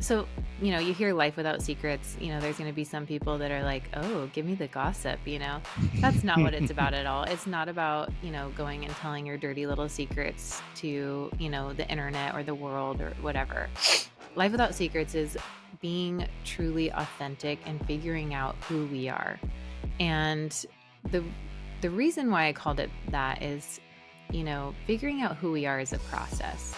So, you hear life without secrets. There's going to be some people that are like, oh, give me the gossip. That's not what it's about at all. It's not about, going and telling your dirty little secrets to, the internet or the world or whatever. Life without secrets is being truly authentic and figuring out who we are. And the the reason why I called it that is, figuring out who we are is a process.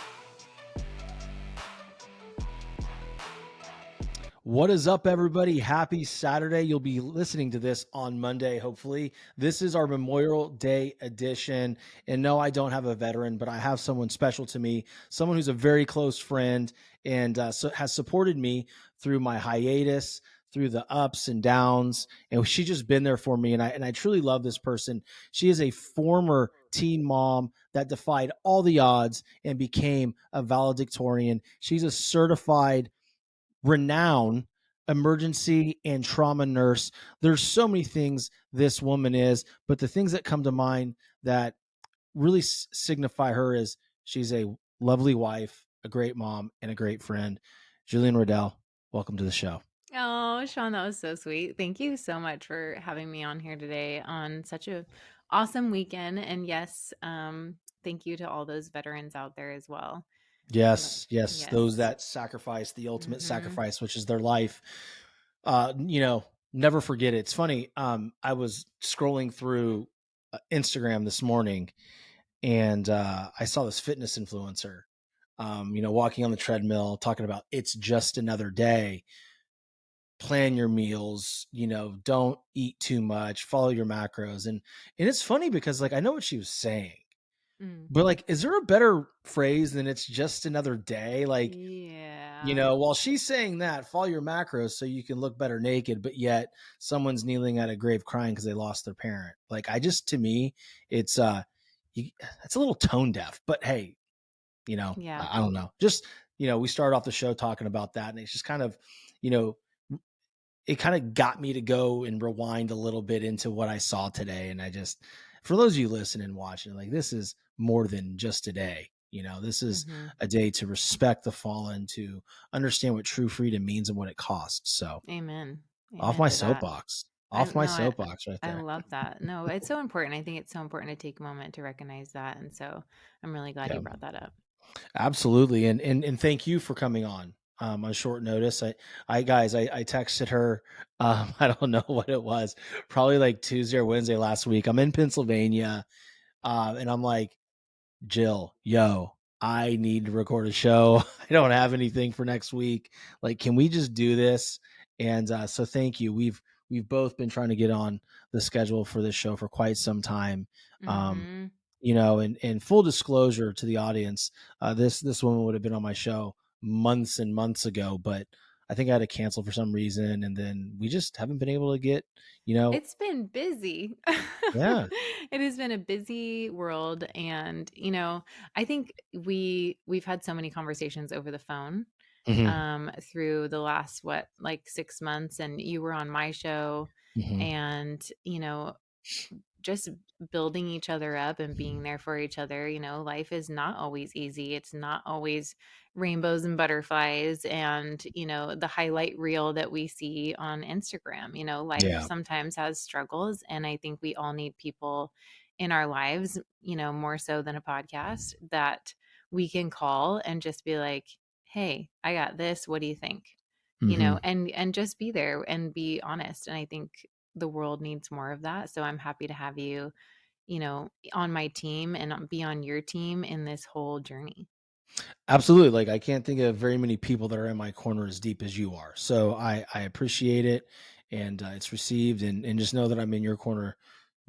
What is up, everybody? Happy Saturday. You'll be listening to this on Monday, hopefully. This is our Memorial Day edition. And no, I don't have a veteran, but I have someone special to me, someone who's a very close friend and has supported me through my hiatus, through the ups and downs. And she's just been there for me. And I truly love this person. She is a former teen mom that defied all the odds and became a valedictorian. She's a certified renowned emergency and trauma nurse. There's so many things this woman is, but the things that come to mind that really signify her is she's a lovely wife, a great mom, and a great friend. Jillian Riddell, welcome to the show. Oh, Sean, that was so sweet. Thank you so much for having me on here today on such a awesome weekend. And yes, thank you to all those veterans out there as well. Yes, those Yes. that sacrifice the ultimate Hmm. sacrifice, which is their life. Never forget it. It's funny. I was scrolling through Instagram this morning and I saw this fitness influencer, walking on the treadmill, talking about it's just another day. Plan your meals, don't eat too much, follow your macros, and it's funny because like I know what she was saying, Mm. but like, is there a better phrase than it's just another day? Like, Yeah. while she's saying that, follow your macros so you can look better naked, but yet someone's kneeling at a grave crying because they lost their parent. Like, to me, it's it's a little tone deaf, but hey, Yeah. I don't know. Just, we started off the show talking about that, and it's just kind of, you know, it kind of got me to go and rewind a little bit into what I saw today. And for those of you listening and watching, like, this is more than just a day. This is Hmm. a day to respect the fallen, to understand what true freedom means and what it costs. So, Amen. off Amen my to that. soapbox, I off my no, I soapbox right I there. love that. No, it's so important. I think it's so important to take a moment to recognize that. And so I'm really glad Yeah. you brought that up. Absolutely, and thank you for coming on short notice. I texted her. I don't know what it was, probably like Tuesday or Wednesday last week. I'm in Pennsylvania, and I'm like, Jill, yo, I need to record a show. I don't have anything for next week. Like, can we just do this? And so, thank you. We've both been trying to get on the schedule for this show for quite some time. Um, Hmm. and full disclosure to the audience, this woman would have been on my show months and months ago, but I think I had to cancel for some reason, and then we just haven't been able to get, you know, It's been busy. yeah. It has been a busy world, and I think we've had so many conversations over the phone Hmm. through the last like 6 months, and you were on my show, Hmm. and just building each other up and being there for each other. Life is not always easy. It's not always rainbows and butterflies and, the highlight reel that we see on Instagram. Life Yeah. sometimes has struggles. And I think we all need people in our lives, more so than a podcast, that we can call and just be like, hey, I got this. What do you think? Hmm. And just be there and be honest. And I think the world needs more of that. So I'm happy to have you, on my team and be on your team in this whole journey. Absolutely. Like, I can't think of very many people that are in my corner as deep as you are. So I appreciate it, and it's received, and just know that I'm in your corner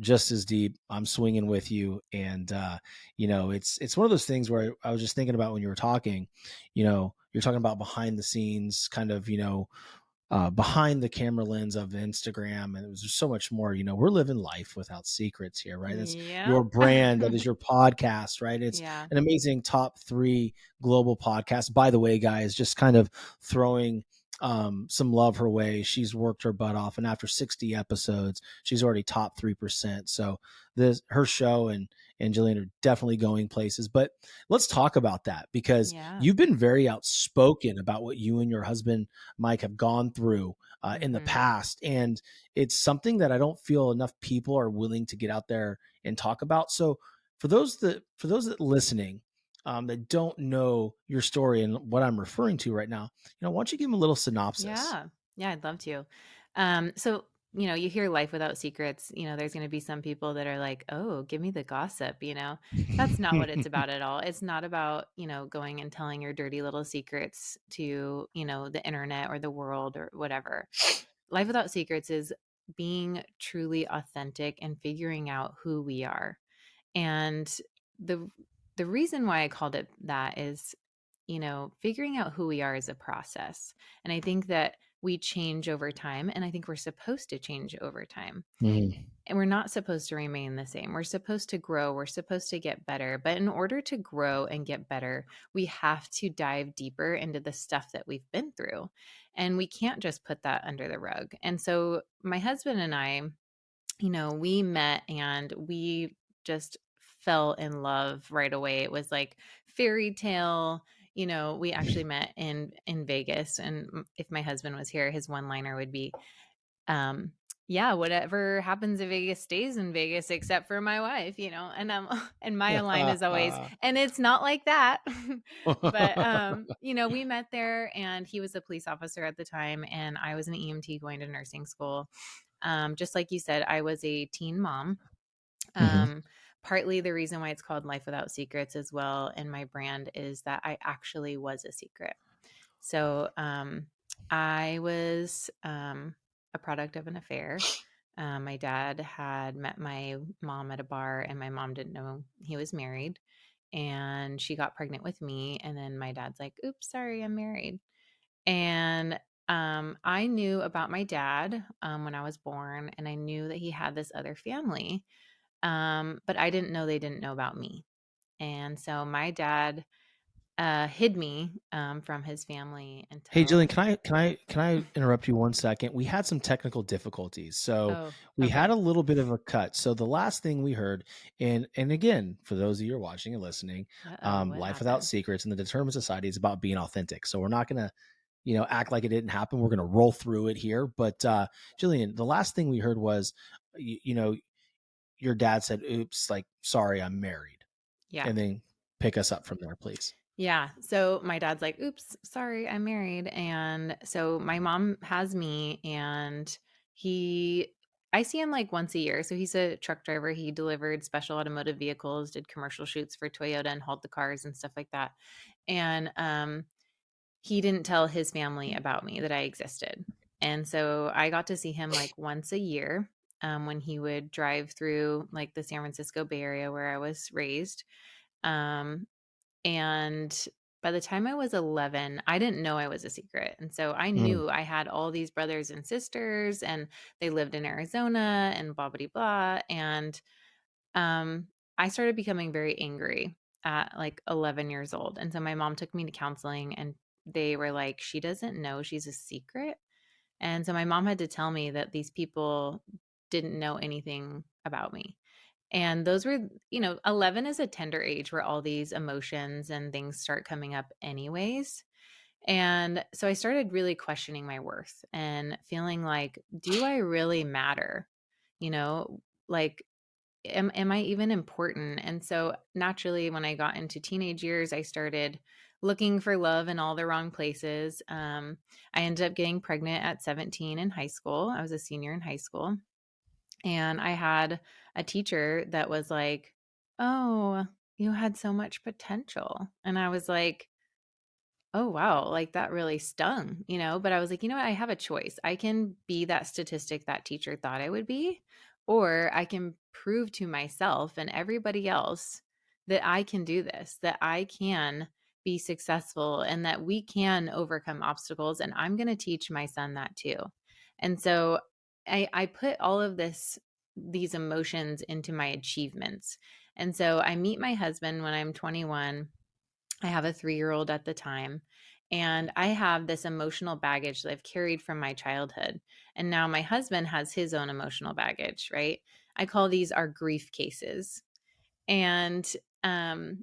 just as deep. I'm swinging with you. And, it's one of those things where I was just thinking about when you were talking, you're talking about behind the scenes kind of, behind the camera lens of Instagram. And it was just so much more. We're living life without secrets here, right? That's Yep. your brand. That is your podcast, right? It's Yeah. an amazing top 3 global podcast. By the way, guys, just kind of throwing some love her way. She's worked her butt off, and after 60 episodes, she's already top 3%. So this her show and Jillian are definitely going places. But let's talk about that because Yeah. you've been very outspoken about what you and your husband Mike have gone through in the Mhm. past, and it's something that I don't feel enough people are willing to get out there and talk about. So for those that listening that don't know your story and what I'm referring to right now, why don't you give them a little synopsis? Yeah. Yeah, I'd love to. So, you hear life without secrets. There's going to be some people that are like, oh, give me the gossip. That's not what it's about at all. It's not about, going and telling your dirty little secrets to, the internet or the world or whatever. Life without secrets is being truly authentic and figuring out who we are. And the the reason why I called it that is, figuring out who we are is a process. And I think that we change over time. And I think we're supposed to change over time. Mhm. And we're not supposed to remain the same. We're supposed to grow. We're supposed to get better. But in order to grow and get better, we have to dive deeper into the stuff that we've been through. And we can't just put that under the rug. And so my husband and I, we met and we just fell in love right away. It was like fairy tale. We actually met in Vegas, and if my husband was here, his one liner would be, um, "Yeah, whatever happens in Vegas stays in Vegas, except for my wife." And and my line is always, "And it's not like that." But we met there, and he was a police officer at the time, and I was an EMT going to nursing school. Just like you said, I was a teen mom. Mhm. Um, Partly the reason why it's called Life Without Secrets as well, and my brand is that I actually was a secret. So I was a product of an affair. My dad had met my mom at a bar, and my mom didn't know he was married. And she got pregnant with me. And then my dad's like, oops, sorry, I'm married. And I knew about my dad when I was born, and I knew that he had this other family. But I didn't know they didn't know about me. And so my dad hid me from his family Hey, Jillian, until, can I interrupt you 1 second? We had some technical difficulties, so oh, we had okay. a little bit of a cut. So the last thing we heard, and again, for those of you who are watching and listening, Uh-oh, what Life Without happened? Secrets and the Determined Society is about being authentic. So we're not gonna, act like it didn't happen. We're gonna roll through it here. But Jillian, the last thing we heard was, your dad said, "Oops, like sorry, I'm married," Yeah. and then pick us up from there, please. Yeah. So my dad's like, oops, sorry, I'm married. And so my mom has me, and I see him like once a year. So he's a truck driver. He delivered special automotive vehicles, did commercial shoots for Toyota and hauled the cars and stuff like that. And he didn't tell his family about me, that I existed. And so I got to see him like once a year when he would drive through like the San Francisco Bay Area where I was raised. Um, and by the time I was 11, I didn't know I was a secret. And so I Mm, knew I had all these brothers and sisters, and they lived in Arizona and blah, blah, blah. And I started becoming very angry at like 11 years old. And so my mom took me to counseling, and they were like, she doesn't know she's a secret. And so my mom had to tell me that these people didn't know anything about me. And those were, 11 is a tender age where all these emotions and things start coming up, anyways. And so I started really questioning my worth and feeling like, do I really matter? You know, like, am I even important? And so naturally, when I got into teenage years, I started looking for love in all the wrong places. I ended up getting pregnant at 17 in high school. I was a senior in high school. And I had a teacher that was like, "Oh, you had so much potential." And I was like, "Oh, wow, like that really stung." But I was like, "You know what? I have a choice. I can be that statistic that teacher thought I would be, or I can prove to myself and everybody else that I can do this, that I can be successful, and that we can overcome obstacles. And I'm going to teach my son that too." And so I put all of these emotions into my achievements. And so I meet my husband when I'm 21. I have a 3-year-old at the time. And I have this emotional baggage that I've carried from my childhood. And now my husband has his own emotional baggage, right? I call these our grief cases. And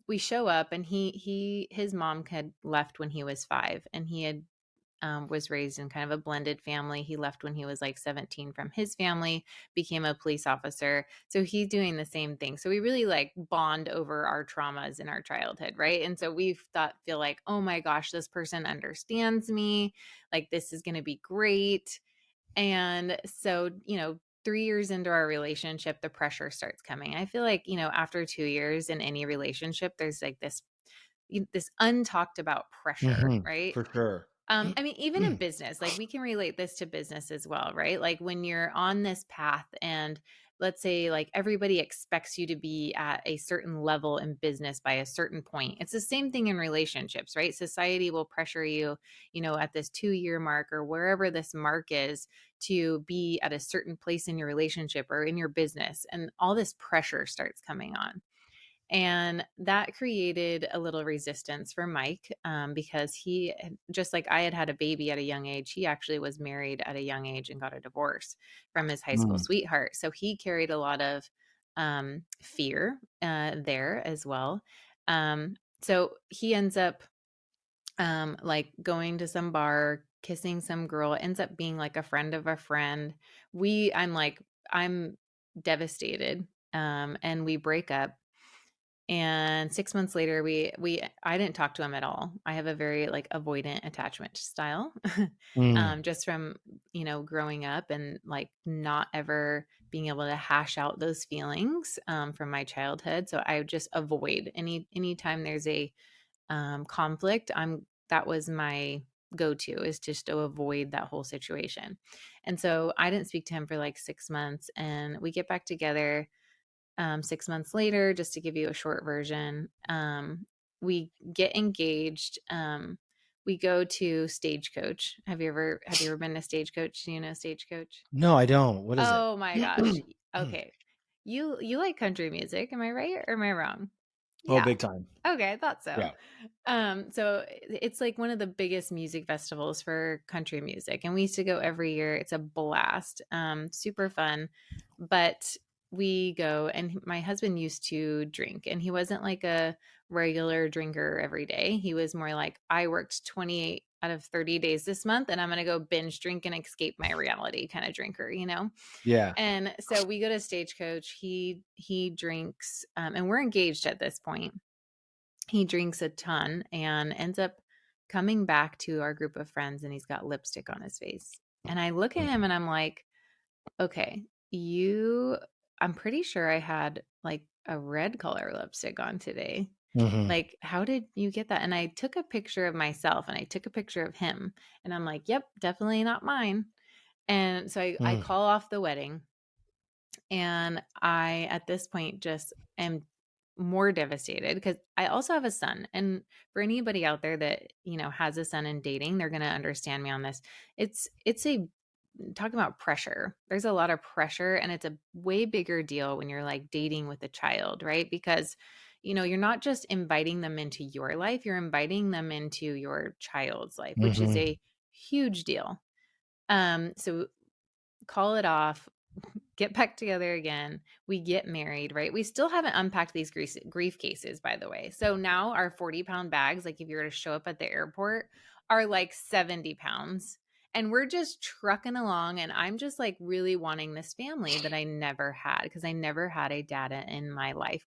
we show up, and his mom had left when he was 5, and he had was raised in kind of a blended family. He left when he was like 17 from his family, became a police officer. So he's doing the same thing. So we really like bond over our traumas in our childhood, right? And so we feel like, oh my gosh, this person understands me. Like this is going to be great. And so, 3 years into our relationship, the pressure starts coming. I feel like, after 2 years in any relationship, there's like this untalked about pressure, Mhm. right? For sure. I mean, even in business, like we can relate this to business as well, right? Like when you're on this path and let's say like everybody expects you to be at a certain level in business by a certain point. It's the same thing in relationships, right? Society will pressure you, at this 2-year mark or wherever this mark is to be at a certain place in your relationship or in your business. And all this pressure starts coming on. And that created a little resistance for Mike because just like I had had a baby at a young age, he actually was married at a young age and got a divorce from his high school Mm. sweetheart. So he carried a lot of fear there as well. So he ends up like going to some bar, kissing some girl, ends up being like a friend of a friend. I'm devastated. And we break up, and 6 months later, I didn't talk to him at all. I have a very, like, avoidant attachment style, Mm. just from, growing up and, like, not ever being able to hash out those feelings, from my childhood, so I would just avoid anytime there's a, conflict, that was my go-to, is just to avoid that whole situation, and so I didn't speak to him for, like, 6 months, and we get back together 6 months later, just to give you a short version, we get engaged. We go to Stagecoach. Have you ever been to Stagecoach? Do you know Stagecoach? No, I don't. What is it? Oh my gosh. Okay. You like country music, am I right or am I wrong? Oh, Yeah. big time. Okay, I thought so. Yeah. So it's like one of the biggest music festivals for country music, and we used to go every year. It's a blast, super fun. But we go, and my husband used to drink, and he wasn't like a regular drinker every day. He was more like, I worked 28 out of 30 days this month, and I'm going to go binge drink and escape my reality kind of drinker. Yeah. And so we go to Stagecoach. He drinks, and we're engaged at this point. He drinks a ton and ends up coming back to our group of friends, and he's got lipstick on his face. And I look at him and I'm like, okay, I'm pretty sure I had like a red color lipstick on today. Mhm. Like, how did you get that? And I took a picture of myself and I took a picture of him, and I'm like, yep, definitely not mine. And so I Mm. call off the wedding, and I, at this point, just am more devastated because I also have a son. And for anybody out there that, has a son and dating, they're going to understand me on this. It's a talking about pressure. There's a lot of pressure, and it's a way bigger deal when you're like dating with a child, right? Because, you're not just inviting them into your life, you're inviting them into your child's life, which is Mhm. a huge deal. So call it off, get back together again. We get married, right? We still haven't unpacked these grief cases, by the way. So now our 40-pound bags, like if you were to show up at the airport, are like 70 pounds. And we're just trucking along. And I'm just like really wanting this family that I never had, because I never had a dad in my life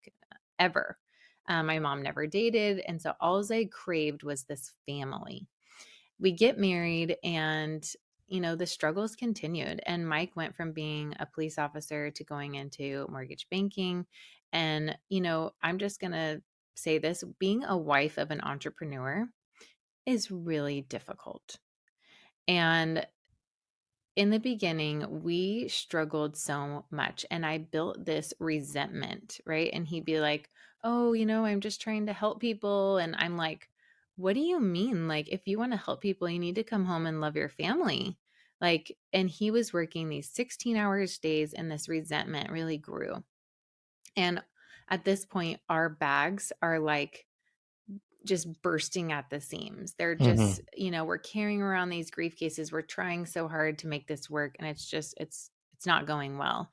ever. My mom never dated. And so all I craved was this family. We get married, and the struggles continued, and Mike went from being a police officer to going into mortgage banking. And I'm just going to say this, being a wife of an entrepreneur is really difficult. And in the beginning, we struggled so much, and I built this resentment, right? And he'd be like, oh, I'm just trying to help people. And I'm like, what do you mean? Like, if you want to help people, you need to come home and love your family. Like, and he was working these 16 hours days, and this resentment really grew. And at this point, our bags are like just bursting at the seams. They're just, Mhm. we're carrying around these grief cases. We're trying so hard to make this work, and it's not going well.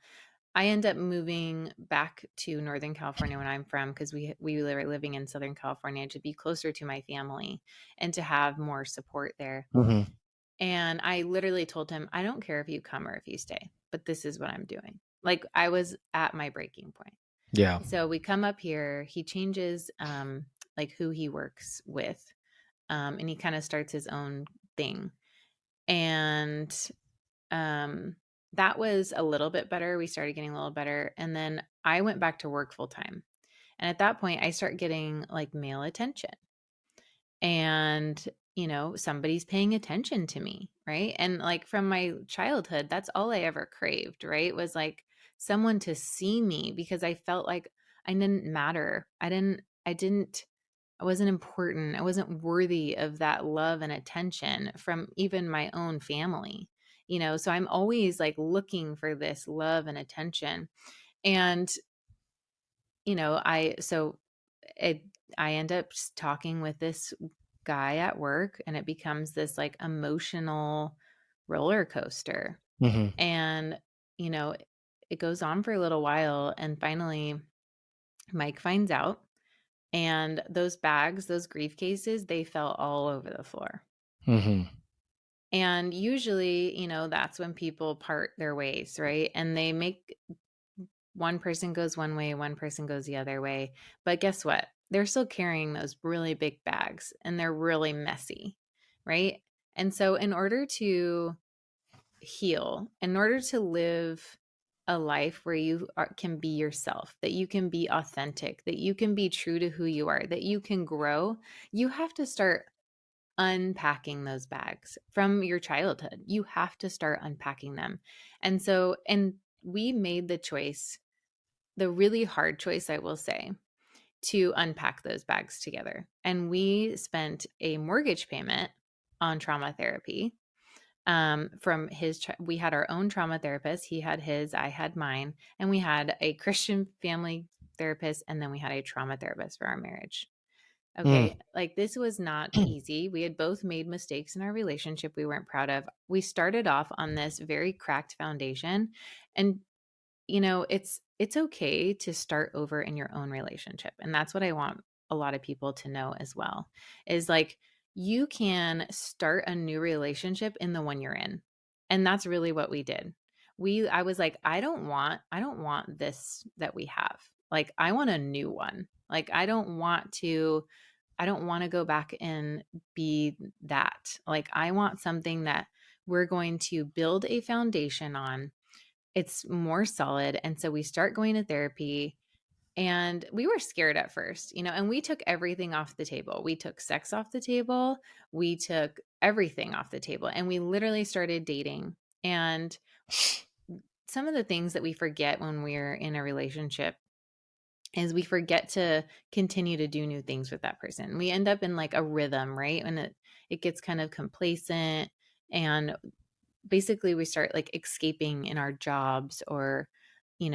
I end up moving back to Northern California when I'm from, because we were living in Southern California to be closer to my family and to have more support there. Mhm. And I literally told him, I don't care if you come or if you stay, but this is what I'm doing. Like, I was at my breaking point. Yeah. So we come up here, he changes like who he works with. And he kind of starts his own thing. And um that was a little bit better. We started getting a little better. And then I went back to work full time. And at that point, I start getting like male attention. And, somebody's paying attention to me, right? And like from my childhood, that's all I ever craved, right? Was like someone to see me, because I felt like I didn't matter. I wasn't important. I wasn't worthy of that love and attention from even my own family. So I'm always like looking for this love and attention. And, I so it I end up talking with this guy at work, and it becomes this like emotional roller coaster. Mhm. And, you know, it goes on for a little while, and finally Mike finds out, and those bags, those grief cases, they fell all over the floor. Mhm. And usually, that's when people part their ways, right? And they make one person goes one way, one person goes the other way. But guess what? They're still carrying those really big bags, and they're really messy, right? And so, in order to heal, in order to live a life where can be yourself, that you can be authentic, that you can be true to who you are, that you can grow, you have to start unpacking those bags from your childhood. You have to start unpacking them. And we made the choice, the really hard choice, I will say, to unpack those bags together. And we spent a mortgage payment on trauma therapy. From we had our own trauma therapist. He had his, I had mine, and we had a Christian family therapist, and then we had a trauma therapist for our marriage. Mm. Okay. Like, this was not easy. We had both made mistakes in our relationship we weren't proud of. We started off on this very cracked foundation. And it's okay to start over in your own relationship. And that's what I want a lot of people to know as well, is like, you can start a new relationship in the one you're in. And that's really what we did. I was like, I don't want this that we have. Like, I want a new one. Like, I don't want to go back and be that. Like, I want something that we're going to build a foundation on. It's more solid. And so we start going to therapy, and we were scared at first, and we took everything off the table. We took sex off the table. We took everything off the table, and we literally started dating. And some of the things that we forget when we're in a relationship is we forget to continue to do new things with that person. We end up in like a rhythm, right? And it gets kind of complacent, and basically we start like escaping in our jobs, or in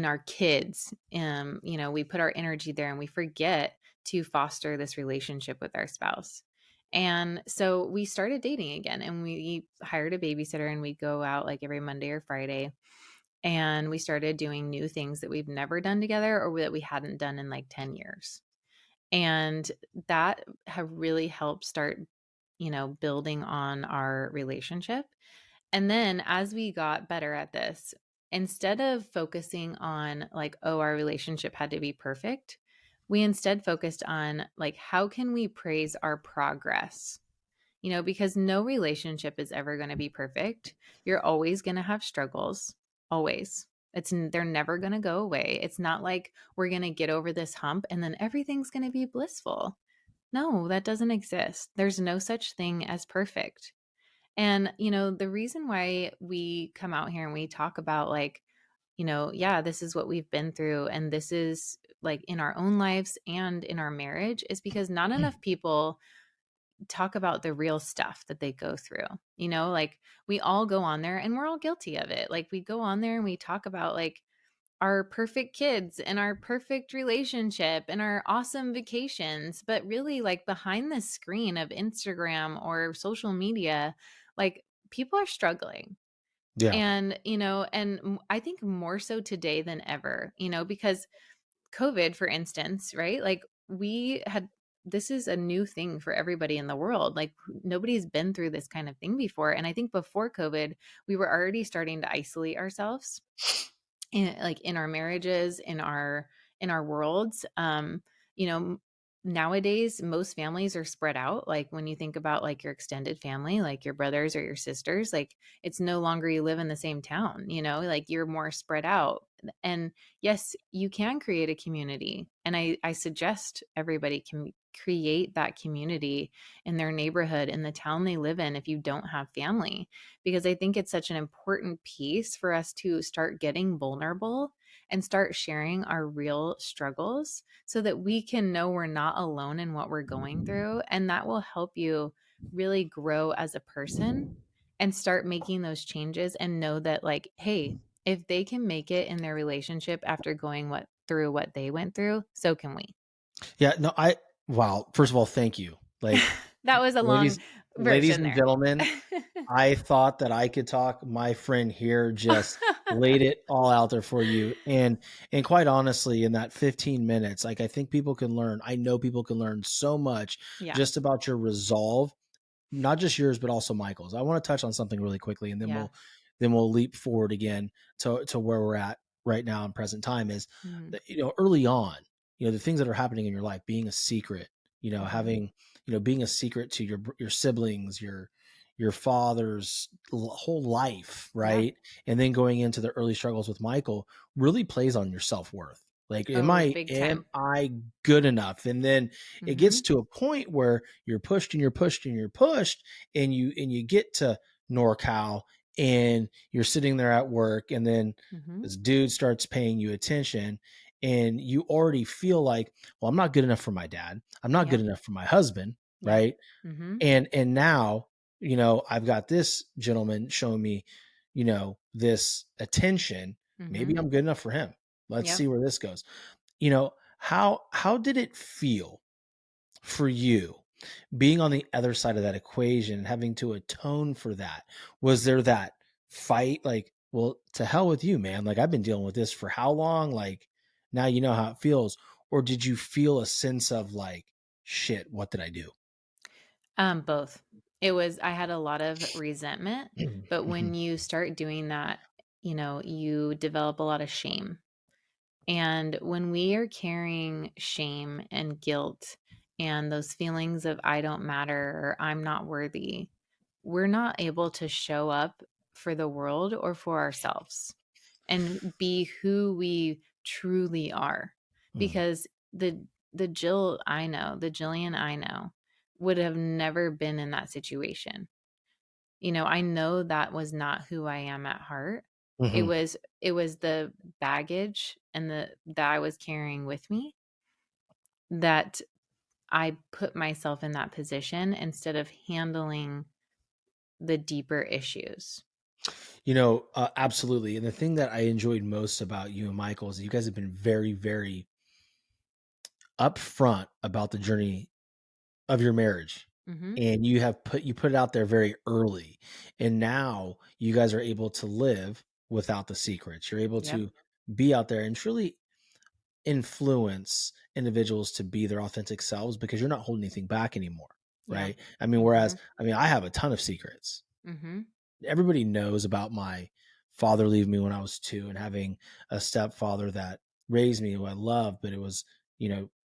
our kids. We put our energy there, and we forget to foster this relationship with our spouse. And so we started dating again, and we hired a babysitter, and we go out like every Monday or Friday, and we started doing new things that we've never done together, or that we hadn't done in like 10 years. And that have really helped start, building on our relationship. And then as we got better at this, instead of focusing on like, oh, our relationship had to be perfect, we instead focused on like, how can we praise our progress? Because no relationship is ever going to be perfect. You're always going to have struggles, always. They're never going to go away. It's not like we're going to get over this hump and then everything's going to be blissful. No, that doesn't exist. There's no such thing as perfect. And, the reason why we come out here and we talk about like, yeah, this is what we've been through, and this is like in our own lives and in our marriage, is because not enough people talk about the real stuff that they go through. Like, we all go on there, and we're all guilty of it. Like, we go on there and we talk about like our perfect kids and our perfect relationship and our awesome vacations, but really, like, behind the screen of Instagram or social media, like, people are struggling. Yeah. And, I think more so today than ever, because COVID, for instance, right? Like, we had this is a new thing for everybody in the world. Like, nobody's been through this kind of thing before. And I think before COVID, we were already starting to isolate ourselves in our marriages, in our worlds. You know, m- Nowadays most families are spread out. Like, when you think about, like, your extended family, like your brothers or your sisters, like, it's no longer you live in the same town, like, you're more spread out. And yes, you can create a community. And I suggest everybody can create that community in their neighborhood, in the town they live in, if you don't have family, because I think it's such an important piece for us to start getting vulnerable and start sharing our real struggles so that we can know we're not alone in what we're going through. And that will help you really grow as a person and start making those changes and know that, like, hey, if they can make it in their relationship after going what they went through, so can we. Yeah, no, wow, first of all, thank you. Like, That was a long ladies ladies version and there. gentlemen, I thought that I could talk. My friend here just laid it all out there for you, and quite honestly, in that 15 minutes, like, I know people can learn so much Yeah. just about your resolve, not just yours, but also Michael's. I wanna touch on something really quickly, and Yeah. then we'll leap forward again to where we're at right now in present time is Mhm. that, early on, the things that are happening in your life, being a secret, Mhm. having, being a secret to your siblings, your father's whole life, Yeah. right? And then going into the early struggles with Michael really plays on your self-worth. Like, am Oh, I big am time. I good enough? And then it gets Mhm. to a point where you're pushed and you're pushed and you're pushed, and you get to NorCal, and you're sitting there at work, and then Mhm. this dude starts paying you attention, and you already feel like, well, I'm not good enough for my dad. I'm not good Yep. enough for my husband, Yep. right? Mhm. And now, I've got this gentleman showing me, this attention. Maybe Mhm. I'm good enough for him. Let's Yep. see where this goes. How did it feel for you being on the other side of that equation and having to atone for that? Was there that fight, like, well, to hell with you, man, like, I've been dealing with this for how long, like, now you know how it feels? Or did you feel a sense of, like, shit, what did I do? Both. I had a lot of resentment, but when Mhm. you start doing that, you develop a lot of shame. And when we are carrying shame and guilt and those feelings of I don't matter or I'm not worthy, we're not able to show up for the world or for ourselves and be who we truly are. Mm. Because the Jillian I know would have never been in that situation. I know that was not who I am at heart. It Mhm. was it was the baggage and the that I was carrying with me that I put myself in that position instead of handling the deeper issues. Absolutely. And the thing that I enjoyed most about you and Michael is you guys have been very, very upfront about the journey of your marriage. Mhm. And you put it out there very early. And now you guys are able to live without the secrets. You're able Yep. to be out there and truly influence individuals to be their authentic selves because you're not holding anything back anymore. Yeah. Right. I mean, whereas, Mhm. I have a ton of secrets. Mhm. Everybody knows about my father leaving me when I was 2 and having a stepfather that raised me who I love, but it was,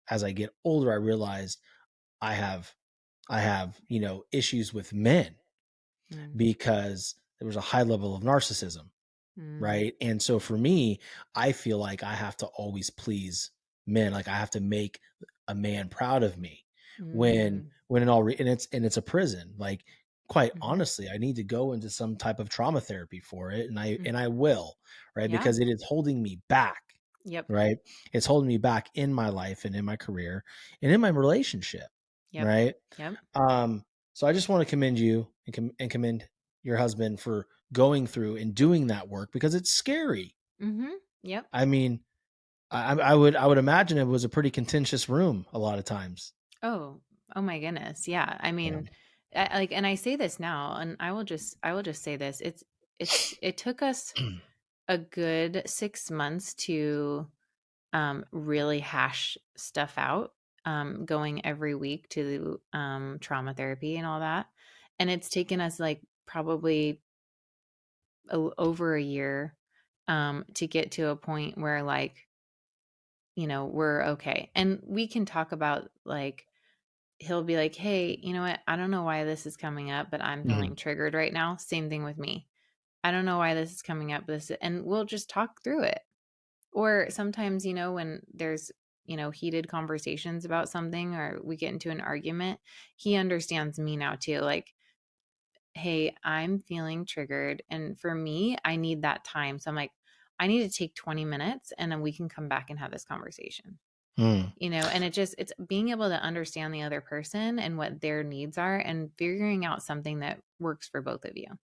as I get older, I realized I have issues with men Mm. because there was a high level of narcissism, Mm. right? And so for me, I feel like I have to always please men. Like, I have to make a man proud of me Mm. when in all and it's a prison. Like, quite Mhm. honestly, I need to go into some type of trauma therapy for it, and I Mm. and I will, right? Yeah. Because it is holding me back, Yep. right? It's holding me back in my life and in my career and in my relationship, Yep. right? Yep. Um, so I just want to commend you and commend your husband for going through and doing that work because it's scary. Mhm. Yep. I mean, I would imagine it was a pretty contentious room a lot of times. Oh, oh my goodness. Yeah. I Yeah. mean, like, and I say this now, and I will just say this. It took us a good 6 months to really hash stuff out, going every week to trauma therapy and all that. And it's taken us like probably over a year to get to a point where, like, we're okay. And we can talk about, like, he'll be like, hey, you know what? I don't know why this is coming up, but I'm Mhm. feeling triggered right now. Same thing with me. I don't know why this is coming up. And we'll just talk through it. Or sometimes, when there's, heated conversations about something or we get into an argument, he understands me now too. Like, hey, I'm feeling triggered. And for me, I need that time. So I'm like, I need to take 20 minutes and then we can come back and have this conversation. Mm. And it's being able to understand the other person and what their needs are and figuring out something that works for both of you.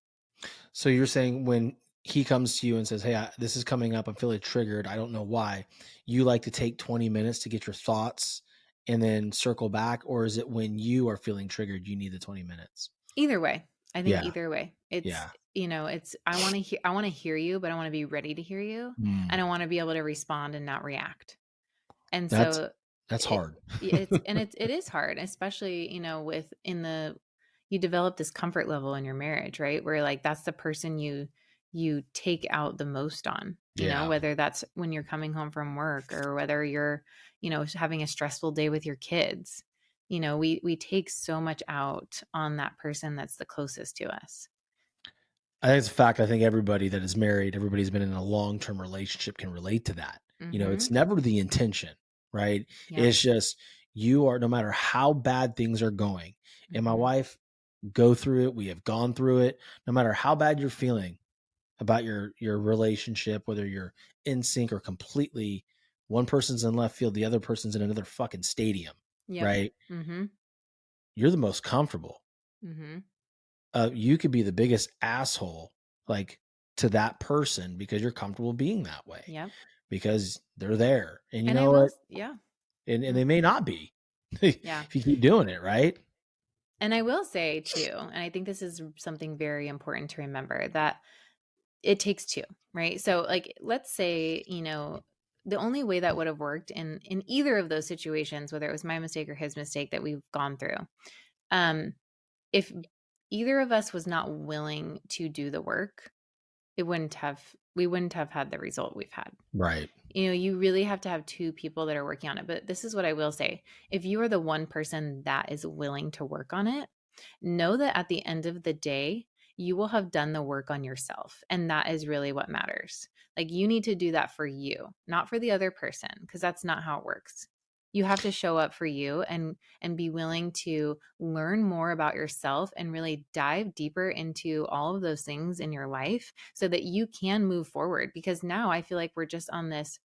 So you're saying when he comes to you and says, "Hey, this is coming up. I'm feeling triggered. I don't know why." You like to take 20 minutes to get your thoughts and then circle back, or is it when you are feeling triggered, you need the 20 minutes? Either way, I think Yeah, either way, yeah. it's I want to hear you, but I want to be ready to hear you, and I Mm. want to be able to respond and not react. And That's so that's it hard. it is hard, especially, with in the you develop this comfort level in your marriage, right? Where, like, that's the person you take out the most on, Yeah. whether that's when you're coming home from work or whether you're, having a stressful day with your kids. We take so much out on that person that's the closest to us. I think it's a fact. I think everybody that is married, everybody's been in a long-term relationship can relate to that. It's Mhm. never the intention, right? Yep. It's just you are no matter how bad things are going. And my Mhm. wife go through it. We have gone through it. No matter how bad you're feeling about your relationship, whether you're in sync or completely one person's in left field, the other person's in another fucking stadium, Yep. right? Mhm. You're the most comfortable. Mhm. You could be the biggest asshole, like, to that person because you're comfortable being that way, Yep. because they're there. And you And I know will what? s yeah. And Mm, they may not be yeah. if you keep doing it, right? And I will say too, and I think this is something very important to remember, that it takes two, right? So, like, let's say, the only way that would have worked in either of those situations, whether it was my mistake or his mistake that we've gone through, um, if either of us was not willing to do the work, we wouldn't have had the result we've had. Right. You really have to have two people that are working on it. But this is what I will say. If you are the one person that is willing to work on it, know that at the end of the day, you will have done the work on yourself. And that is really what matters. Like, you need to do that for you, not for the other person, because that's not how it works. You have to show up for you and be willing to learn more about yourself and really dive deeper into all of those things in your life so that you can move forward, because now I feel like we're just on this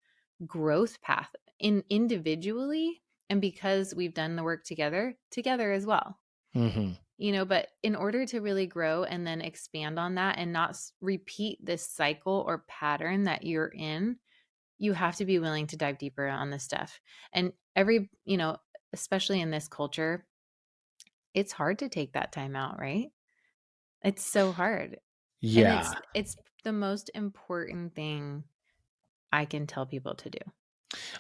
growth path in individually, and because we've done the work together as well. Mhm. But in order to really grow and then expand on that and not repeat this cycle or pattern that you're in, you have to be willing to dive deeper on this stuff. And especially in this culture, it's hard to take that time out, right? It's so hard. And Yeah. it's the most important thing I can tell people to do.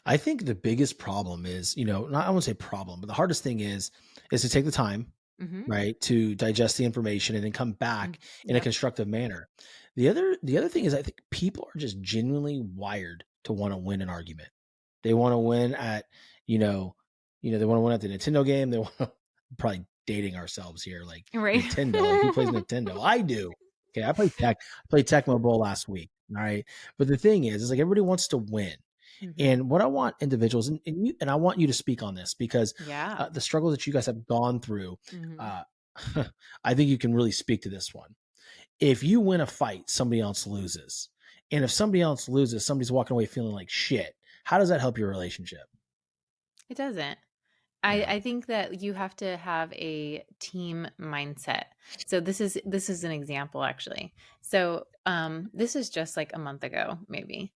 I think the biggest problem is, not I won't say problem, but the hardest thing is to take the time, Mhm. right, to digest the information and then come Mm. back in a Yep. constructive manner. The other thing is I think people are just genuinely wired to want to win an argument. They want to win at, you know, they want to win at the Nintendo game. They want to probably dating ourselves here, like Right. Nintendo. Like, who plays Nintendo? I do. Okay, I played Tecmo Bowl last week. All right, but the thing is like everybody wants to win. Mhm. And what I want individuals, and I want you to speak on this because Yeah. the struggles that you guys have gone through, Mhm. uh, I think you can really speak to this one. If you win a fight, somebody else loses. And if somebody else loses, somebody's walking away feeling like shit. How does that help your relationship? It doesn't. I Yeah. I think that you have to have a team mindset. So this is an example, actually. So, this is just like a month ago, maybe.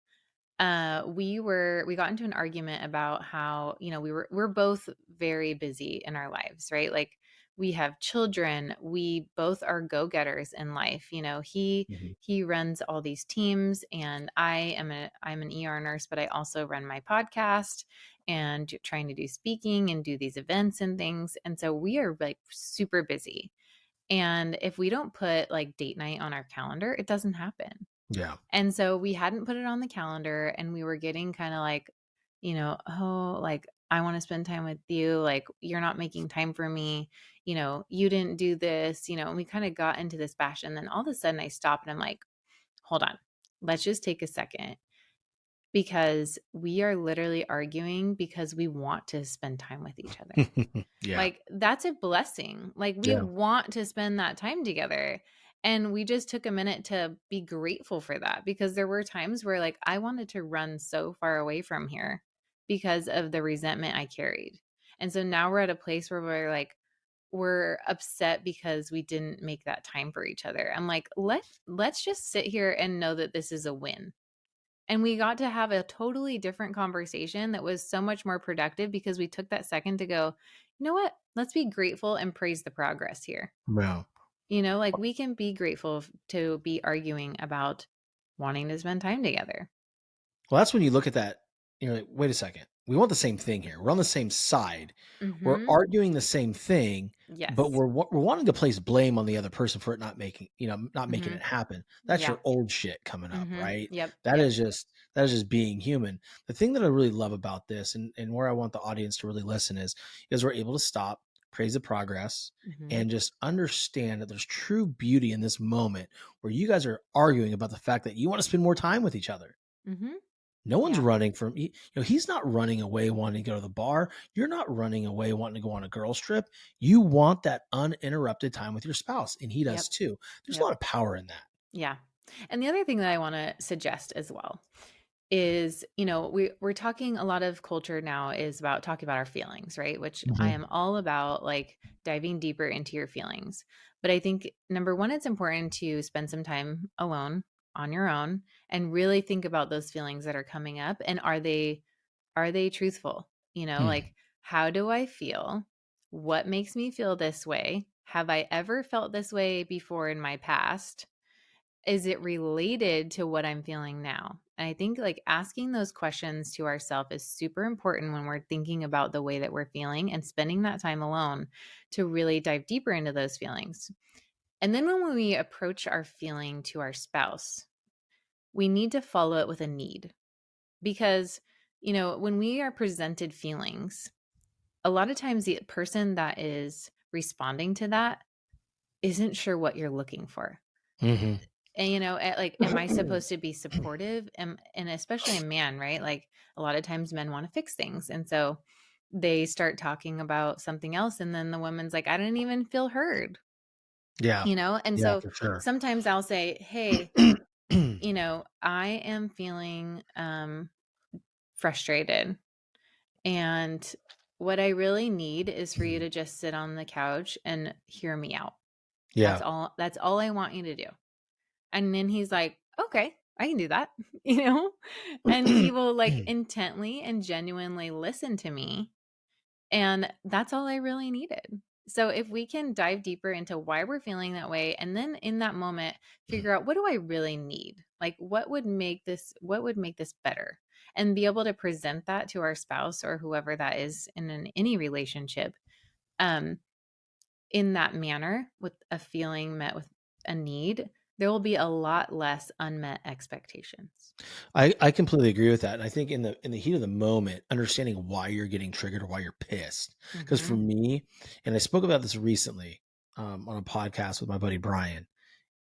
We got into an argument about how, we're both very busy in our lives, right? Like we have children, we both are go-getters in life. Mhm. He runs all these teams, and I'm an ER nurse, but I also run my podcast and trying to do speaking and do these events and things. And so we are like super busy. And if we don't put like date night on our calendar, it doesn't happen. Yeah. And so we hadn't put it on the calendar, and we were getting kind of like, oh, like, I want to spend time with you. Like, you're not making time for me. You didn't do this, and we kind of got into this bash. And then all of a sudden I stop and I'm like, hold on, let's just take a second, because we are literally arguing because we want to spend time with each other. Yeah. Like, that's a blessing. Like, we Yeah. want to spend that time together. And we just took a minute to be grateful for that, because there were times where, like, I wanted to run so far away from here because of the resentment I carried. And so now we're at a place where we're like, we're upset because we didn't make that time for each other. I'm like, let's just sit here and know that this is a win. And we got to have a totally different conversation that was so much more productive, because we took that second to go, you know what? Let's be grateful and praise the progress here. Yeah. Like, we can be grateful to be arguing about wanting to spend time together. Well, that's when you look at that, you're like, wait a second. We want the same thing here. We're on the same side. We're Mhm. arguing the same thing, but Yes. we're wanting to place blame on the other person for it not making it Mhm. happen. That's Yeah. your old shit coming up, Mhm. right? Yep. That Yep. is just that is just being human. The thing that I really love about this, and where I want the audience to really listen is we're able to stop, praise the progress, Mhm. and just understand that there's true beauty in this moment where you guys are arguing about the fact that you want to spend more time with each other. Mhm. No one's Yeah. running from he's not running away wanting to go to the bar. You're not running away wanting to go on a girl's trip. You want that uninterrupted time with your spouse, and he does Yep. too. There's a Yep. lot of power in that. Yeah. And the other thing that I want to suggest as well is, we're talking, a lot of culture now is about talking about our feelings, right? Which I Mhm. am all about, like, diving deeper into your feelings. But I think, number one, it's important to spend some time alone on your own and really think about those feelings that are coming up, and are they truthful? Mm. Like, how do I feel? What makes me feel this way? Have I ever felt this way before in my past? Is it related to what I'm feeling now? And I think, like, asking those questions to ourselves is super important when we're thinking about the way that we're feeling, and spending that time alone to really dive deeper into those feelings. And then when we approach our feeling to our spouse, we need to follow it with a need, because, when we are presented feelings, a lot of times the person that is responding to that isn't sure what you're looking for. Mhm. And, like, am I supposed to be supportive? And especially a man, right? Like, a lot of times men want to fix things. And so they start talking about something else. And then the woman's like, I didn't even feel heard, Yeah. And Yeah, so for sure. sometimes I'll say, hey, I am feeling frustrated. And what I really need is for you Mhm. to just sit on the couch and hear me out. That's Yeah. all. That's all I want you to do. And then he's like, "Okay, I can do that." And he will, like, intently and genuinely listen to me, and that's all I really needed. So if we can dive deeper into why we're feeling that way, and then in that moment figure out, what do I really need? Like, what would make this better? And be able to present that to our spouse or whoever that is in any relationship, um in that manner, with a feeling met with a need, there will be a lot less unmet expectations. I completely agree with that, and I think in the heat of the moment, understanding why you're getting triggered or why you're pissed. Because for Mhm. me, and I spoke about this recently, on a podcast with my buddy Brian,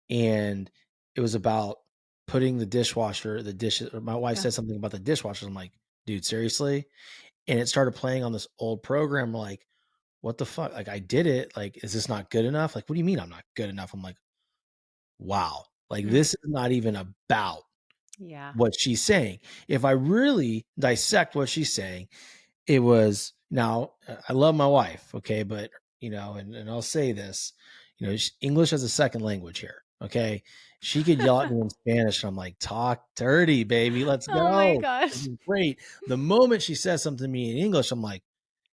and it was about putting the dishes my wife Yeah. said something about the dishwasher. I'm like, "Dude, seriously?" And it started playing on this old program, like, "What the fuck? Like, I did it. Like, is this not good enough?" Like, "What do you mean I'm not good enough?" I'm like, "Wow. Like, Mm. this is not even about Yeah. what she's saying." If I really dissect what she's saying, it was now, I love my wife, okay, but, and I'll say this, English as a second language here, Okay. She could yell at me in Spanish. And I'm like, talk dirty, baby. Let's Oh my go. This gosh. is great. The moment she says something to me in English, I'm like,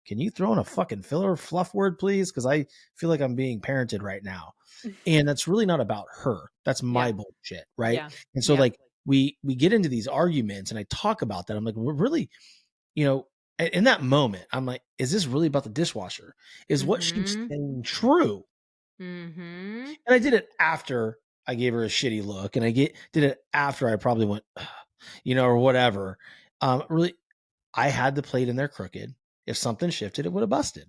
can you throw in a fucking filler fluff word, please? Because I feel like I'm being parented right now. And that's really not about her. That's my Yeah. bullshit. Right. Yeah. And so Yep. like we get into these arguments and I talk about that. I'm like, we're really, you know, in that moment, I'm like, is this really about the dishwasher? Is what she's Mhm. saying true? Mhm. And I did it after I gave her a shitty look, and did it after I probably went, or whatever. Really, I had the plate in there crooked. If something shifted, it would have busted.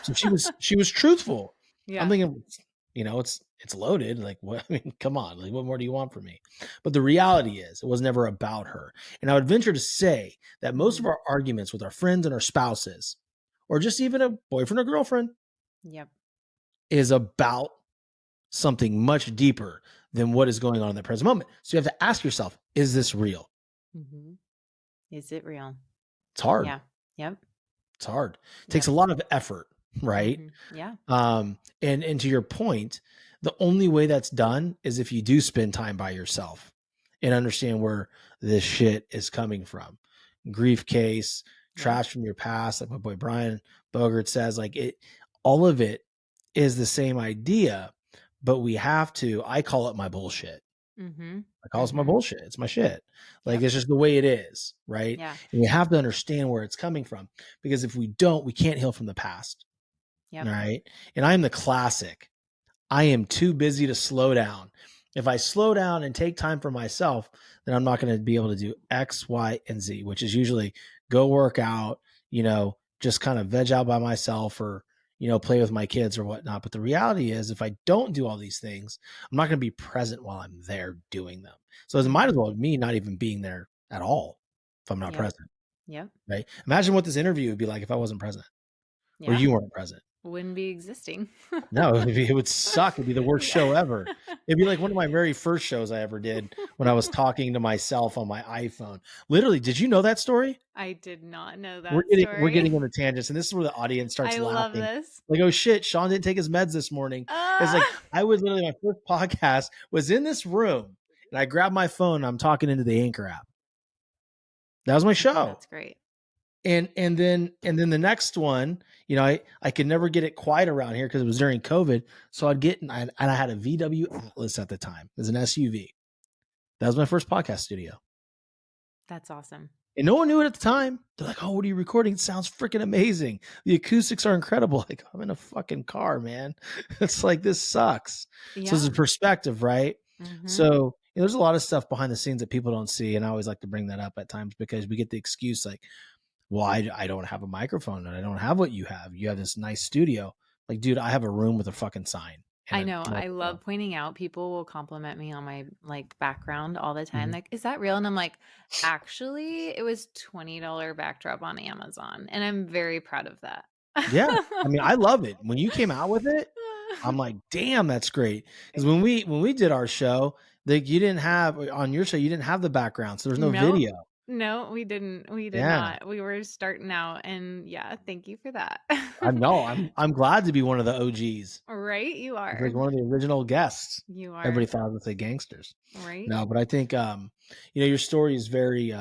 So she was truthful. I'm Yeah. thinking, it's loaded. Like what? I mean, come on. Like what more do you want from me? But the reality is, it was never about her. And I would venture to say that most of Mhm. our arguments with our friends and our spouses, or just even a boyfriend or girlfriend, Yep. is about something much deeper than what is going on in the present moment. So you have to ask yourself, is this real? Mhm. Is it real? It's hard. Yeah. Yep. It's hard. It takes Yep. a lot of effort, right? Mhm. Yeah. And to your point, the only way that's done is if you do spend time by yourself and understand where this shit is coming from. Grief case, Yep. trash from your past, like my boy Brian Bogert says, like all of it is the same idea, but I call it my bullshit. Mhm. I call it my Mhm. bullshit. It's my shit. Like Yep. it's just the way it is, right? Yeah. And you have to understand where it's coming from because if we don't, we can't heal from the past. All Yep. right. And I am the classic. I am too busy to slow down. If I slow down and take time for myself, then I'm not going to be able to do X, Y, and Z, which is usually go work out, just kind of veg out by myself or, play with my kids or whatnot. But the reality is, if I don't do all these things, I'm not going to be present while I'm there doing them. So it might as Mhm. well be me not even being there at all if I'm not Yep. present, Yep. right? Imagine what this interview would be like if I wasn't present or Yeah. you weren't present. Wouldn't be existing. No, it would suck. It'd be the worst Yeah. show ever. It'd be like one of my very first shows I ever did when I was talking to myself on my iPhone. Literally, did you know that story? I did not know We're that getting we're getting story. into tangents, and this is where the audience starts I love laughing. this. Like, oh shit, Sean didn't take his meds this morning. It's like Ah! I was literally my first podcast was in this room, and I grabbed my phone. And I'm talking into the Anchor app. That was my show. That's great. And then the next one, I could never get it quiet around here because it was during COVID. So I had a VW Atlas at the time as an SUV. That was my first podcast studio. That's awesome. And no one knew it at the time. They're like, oh, what are you recording? It sounds freaking amazing. The acoustics are incredible. Like, I'm in a fucking car, man. It's like, this sucks. So it's a Yeah. perspective, right? Mhm. So there's a lot of stuff behind the scenes that people don't see. And I always like to bring that up at times because we get the excuse like, well, I don't have a microphone and I don't have what you have. You have this nice studio. Like, dude, I have a room with a fucking sign and I a know. I microphone. love pointing out people will compliment me on my like background all the time. Mhm. Like, is that real? And I'm like, actually, it was $20 backdrop on Amazon. And I'm very proud of that. Yeah. I mean, I love it. When you came out with it, I'm like, damn, that's great. Because when we did our show, like you didn't have on your show, you didn't have the background, so there's no No, video. no, we didn't. We did Yeah. not. We were starting out. And yeah, thank you for that. I know. I'm glad to be one of the OGs. Right? You It's are. like one of the original guests. You Everybody are. thought I would say gangsters. Right? No, but I think your story is very